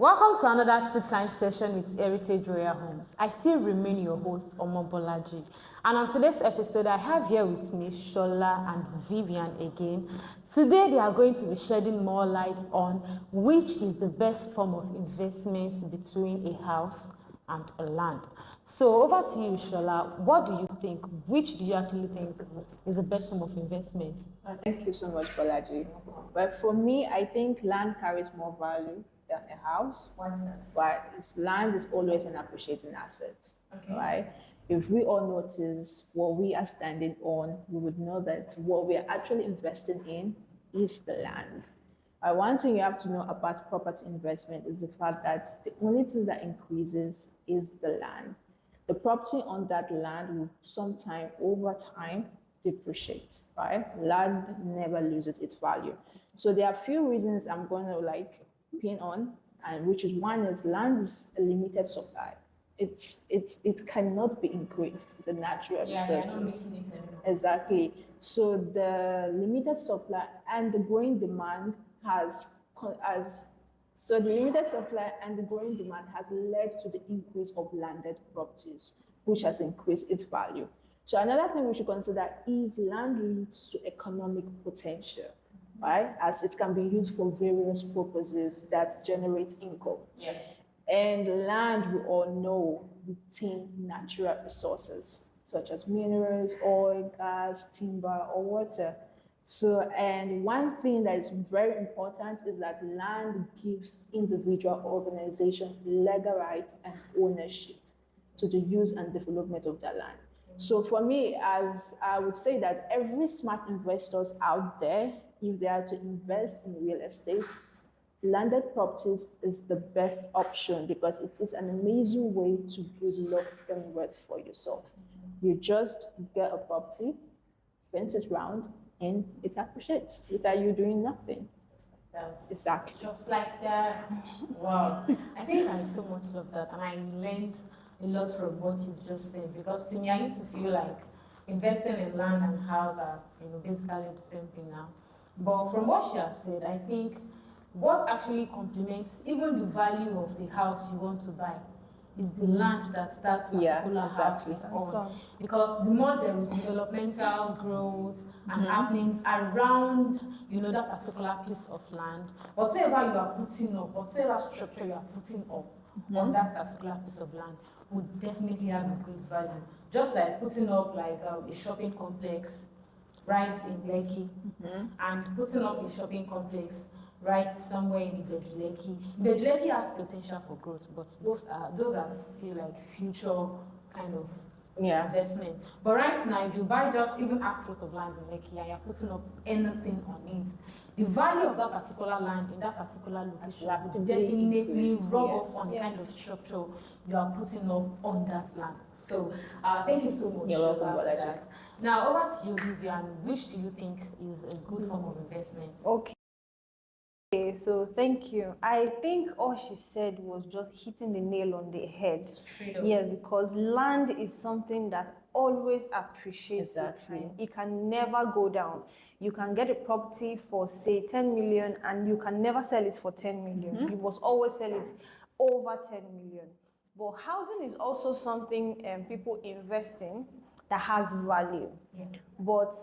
Welcome to another two-time session with Heritage Royal Homes. I still remain your host, Omobolaji. And on today's episode, I have here with me Shola and Vivian again. Today, they are going to be shedding more light on which is the best form of investment between a house and a land. So over to you, Shola. What do you think? Which do you actually think is the best form of investment? Thank you so much, Bolaji. But for me, I think land carries more value than a house. Why is that? But land is always an appreciating asset. Okay. Right? If we all notice what we are standing on, we would know that what we are actually investing in is the land. One thing you have to know about property investment is the fact that the only thing that increases is the land. The property on that land will sometime over time depreciate, right? Land never loses its value. So there are a few reasons I'm going to pin on, and which is one is land is a limited supply. It cannot be increased. It's a natural resource. Exactly. So the limited supply and the growing demand has so the limited supply and the growing demand has led to the increase of landed properties, which has increased its value. So another thing we should consider is land leads to economic potential, right? As it can be used for various purposes that generate income. Yeah. And land, we all know, retain natural resources such as minerals, oil, gas, timber, or water. So, and one thing that is very important is that land gives individual organizations legal right and ownership to the use and development of that land. So for me, as I would say that every smart investors out there, if they are to invest in real estate, landed properties is the best option because it is an amazing way to build long-term wealth for yourself. You just get a property, fence it round, and it appreciates without you doing nothing. Exactly. Just like that. Wow. I think I so much love that, and I learned a lot from what you've just said, because to me, I used to feel like investing in land and house are, basically the same thing now. But from what she has said, I think what actually complements even the value of the house you want to buy is the land that particular house is on. Because the more there is developmental growth and happenings around, that particular piece of land, whatever you are putting up, whatever structure you are putting up on that particular piece of land would definitely have a great value. Just like putting up a shopping complex right in Lekki and putting up a shopping complex right somewhere in Ibeju-Lekki. Ibeju-Lekki has potential for growth, but those are still like future kind of investment. But right now, if you buy just even half plot of land in Lekki and you're putting up anything on it, the value of that particular land in that particular location would definitely rub off on the kind of structure you are putting up on that land. So thank you so much for that. Now over to you, Vivian. Which do you think is a good form of investment? Okay, so thank you. I think all she said was just hitting the nail on the head. Yes, because land is something that always appreciates with time. It can never go down. You can get a property for say 10 million and you can never sell it for 10 million. You must always sell it over 10 million. But housing is also something people invest in that has value. But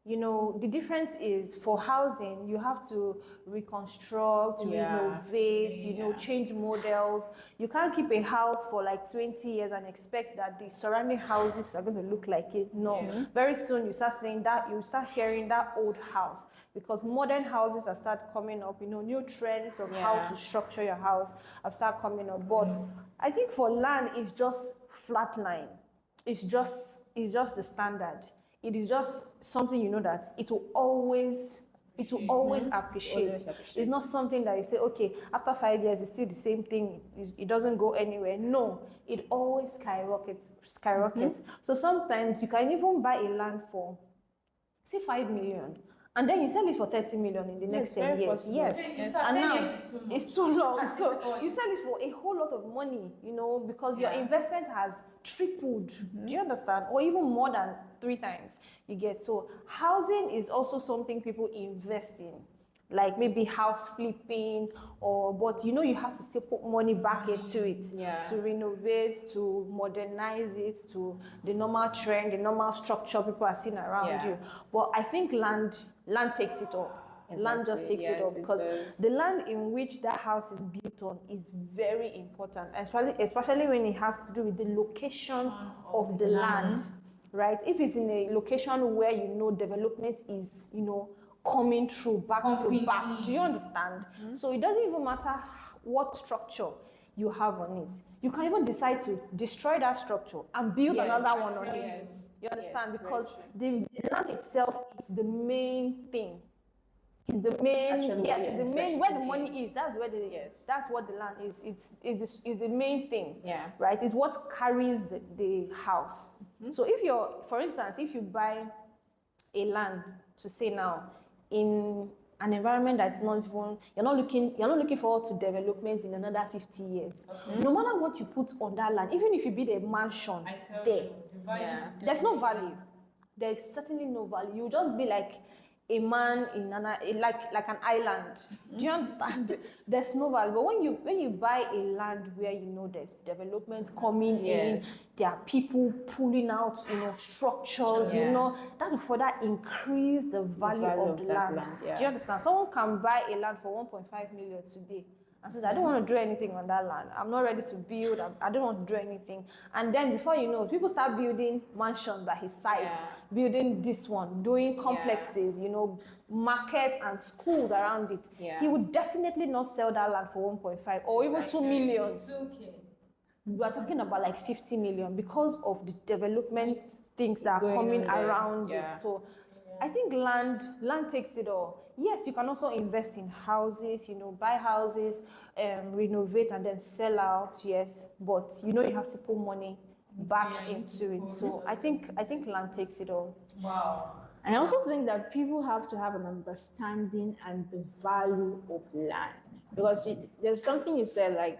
the difference is for housing, you have to reconstruct, renovate, change models. You can't keep a house for like 20 years and expect that the surrounding houses are going to look like it. No. Very soon you start saying that, you start hearing that old house because modern houses have started coming up, new trends of how to structure your house have started coming up. But I think for land, it's just flat line. It's just the standard. It is just something that it will always appreciate. It's not something that you say, okay, after 5 years, it's still the same thing. It doesn't go anywhere. No, it always skyrockets. So sometimes you can even buy a land for, say, 5 million. And then you sell it for 30 million in the next 10 years. Possible. Yes. And now it's too long. So you sell it for a whole lot of money, because your investment has tripled. Do you understand? Or even more than 3 times you get. So housing is also something people invest in. like maybe house flipping, but you know you have to still put money back into it to renovate, to modernize it to the normal trend, the normal structure people are seeing around you. But I think land takes it all. Land just takes it all, because the land in which that house is built on is very important, especially when it has to do with the location of the land, right? If it's in a location where you know development is, you know, coming through back to back, do you understand? So it doesn't even matter what structure you have on it. You can even decide to destroy that structure and build another one on it. You understand? Because the land itself is the main thing. It's the main, it's the main, where the money is, that's where that's what the land is. It's the main thing, right? It's what carries the house. So if you're, for instance, if you buy a land, to say now, in an environment that's not even, you're not looking forward to development in another 50 years. No matter what you put on that land, even if you build a mansion there, there's no value. There's certainly no value. You'll just be like a man in like an island. Do you understand? There's no value. But when you buy a land where you know there's development coming in, there are people pulling out, you know, structures, you know, that will further increase the value of the land. Do you understand? Someone can buy a land for 1.5 million today and says, I don't want to do anything on that land. I'm not ready to build. I don't want to do anything. And then before you know, people start building mansions by his side, building this one, doing complexes, you know, markets and schools around it. He would definitely not sell that land for 1.5 or even 2 million. We are talking about like 50 million because of the development things that are coming around it. So I think land takes it all. Yes, you can also invest in houses, you know, buy houses, renovate and then sell out, yes. But you know you have to put money back into it. So I think land takes it all. Wow. And I also think that people have to have an understanding and the value of land. Because there's something you said, like,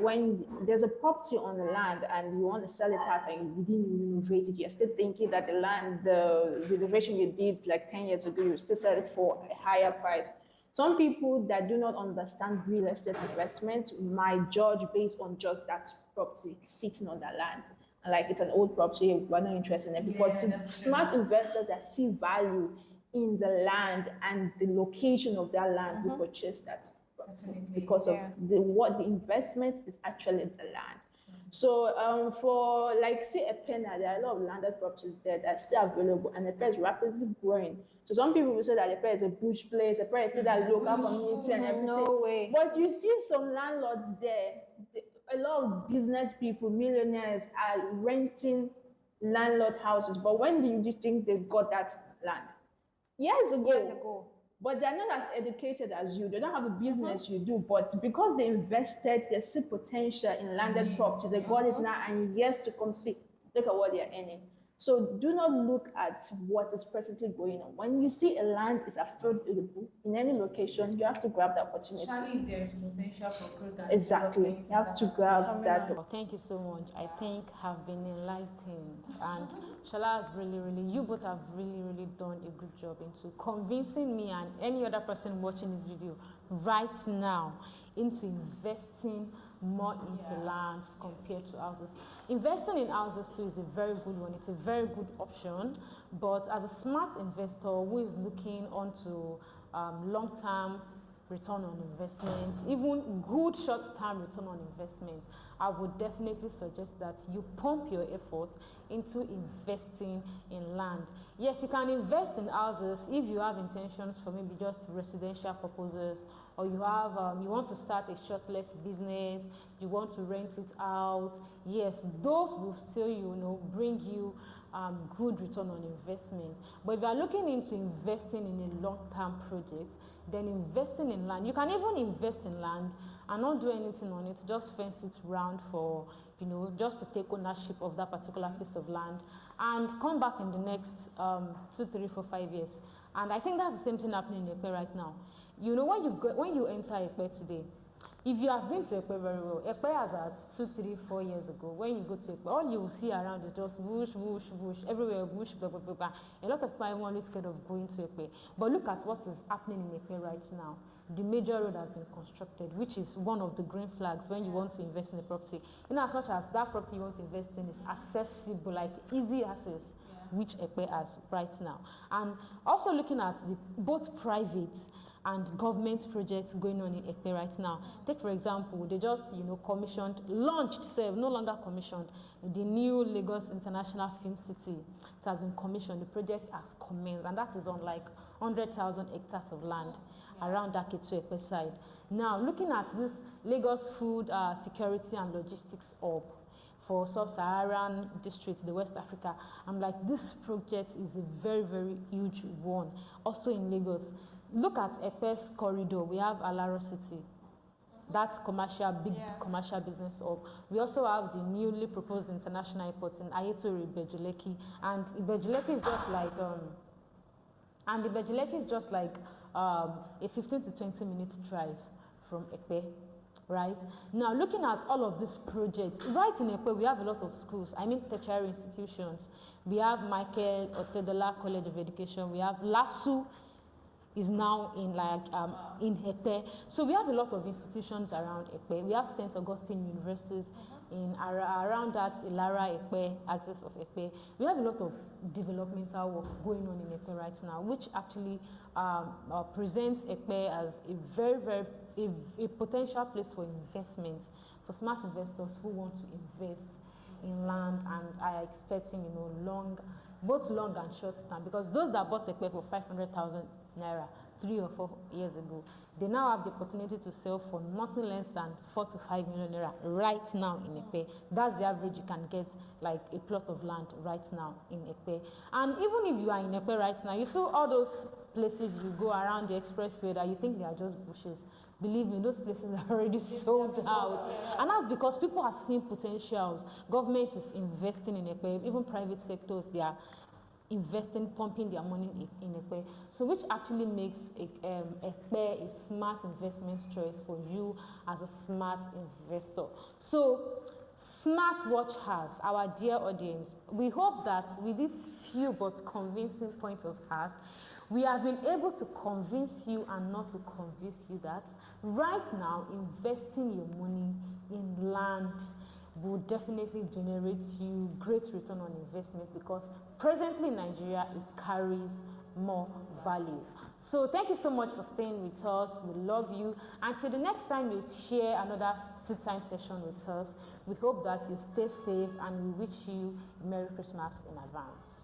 when there's a property on the land and you want to sell it out and you didn't renovate it, you're still thinking that the renovation you did like 10 years ago, you still sell it for a higher price. Some people that do not understand real estate investment might judge based on just that property sitting on that land. Like, it's an old property, we're not interested in it. But the smart investors that see value in the land and the location of that land will purchase that because of what the investment is actually in the land. So for, like, say Epena, there are a lot of landed properties there that are still available, and Epena is rapidly growing. So some people will say that Epena is a bush place, Epena is still that local community and everything. No way. But you see some landlords there, a lot of business people, millionaires are renting landlord houses. But when do you think they got that land? Years ago. But they're not as educated as you. They don't have a business you do. But because they invested, they see potential in landed properties. They got it now, and years to come, see, look at what they're earning. So do not look at what is presently going on. When you see a land is affordable in any location, you have to grab the opportunity. Especially if there's potential for growth. Exactly. You have to grab that. Thank you so much. I think have been enlightened, and Shola has you both have really done a good job into convincing me and any other person watching this video right now into investing more into land compared to houses. Investing in houses too is a very good one. It's a very good option, but as a smart investor who is looking onto long-term return on investments, even good short-term return on investments, I would definitely suggest that you pump your efforts into investing in land. Yes, you can invest in houses if you have intentions for maybe just residential purposes, or you have you want to start a short-let business, you want to rent it out. Yes, those will still, bring you good return on investment. But if you are looking into investing in a long-term project, then investing in land, you can even invest in land and not do anything on it, just fence it round for, just to take ownership of that particular piece of land and come back in the next 2, 3, 4, 5 years. And I think that's the same thing happening in Epe right now. When you enter Epe today, If you have been to Ekpe very well, Ekpe has at 2, 3, 4 years ago, when you go to Ekpe, all you will see around is just bush, bush, bush, everywhere bush, blah, blah, blah, blah. A lot of people are only scared of going to Ekpe. But look at what is happening in Ekpe right now. The major road has been constructed, which is one of the green flags when you want to invest in a property. In as much as that property you want to invest in is accessible, like easy access, which Ekpe has right now. And also looking at the both private and government projects going on in Ekpe right now. Take for example, they just launched, no longer commissioned, the new Lagos International Film City. It has been commissioned, the project has commenced, and that is on like 100,000 hectares of land around Aketu Ekpe side. Now, looking at this Lagos Food Security and Logistics Hub for Sub-Saharan districts, the West Africa, I'm like, this project is a very, very huge one. Also in Lagos, look at Ekpe's corridor. We have Alaro City. That's commercial, commercial business hub. We also have the newly proposed international airport in Ayetoro Ibejuleki, and Ibejuleki is just like, a 15 to 20 minute drive from Ekpe. Right now, looking at all of these projects, right in Ekpe, we have a lot of schools. I mean, tertiary institutions. We have Michael Otedola College of Education. We have LASU is now in Ekpe. So we have a lot of institutions around Ekpe. We have St. Augustine universities around that, Ilara Ekpe, access of Ekpe. We have a lot of developmental work going on in Ekpe right now, which actually presents Ekpe as a very, very a potential place for investment, for smart investors who want to invest in land and are expecting, both long and short term. Because those that bought Ekpe for 500,000 naira 3 or 4 years ago, they now have the opportunity to sell for nothing less than 4 to 5 million naira right now in Ekpe. That's the average you can get, like a plot of land right now in Ekpe. And even if you are in Ekpe right now, you see all those places you go around the expressway that you think they are just bushes. Believe me, those places are already sold out. And that's because people are seeing potentials. Government is investing in Ekpe, even private sectors, they are investing, pumping their money in Ekpe. So which actually makes Ekpe a smart investment choice for you as a smart investor. So smartwatch has, our dear audience, we hope that with these few but convincing points of ours, we have been able to convince you and not to convince you that right now investing your money in land will definitely generate you great return on investment, because presently in Nigeria it carries more values. So thank you so much for staying with us. We love you. Until the next time you share another tea time session with us, we hope that you stay safe and we wish you Merry Christmas in advance.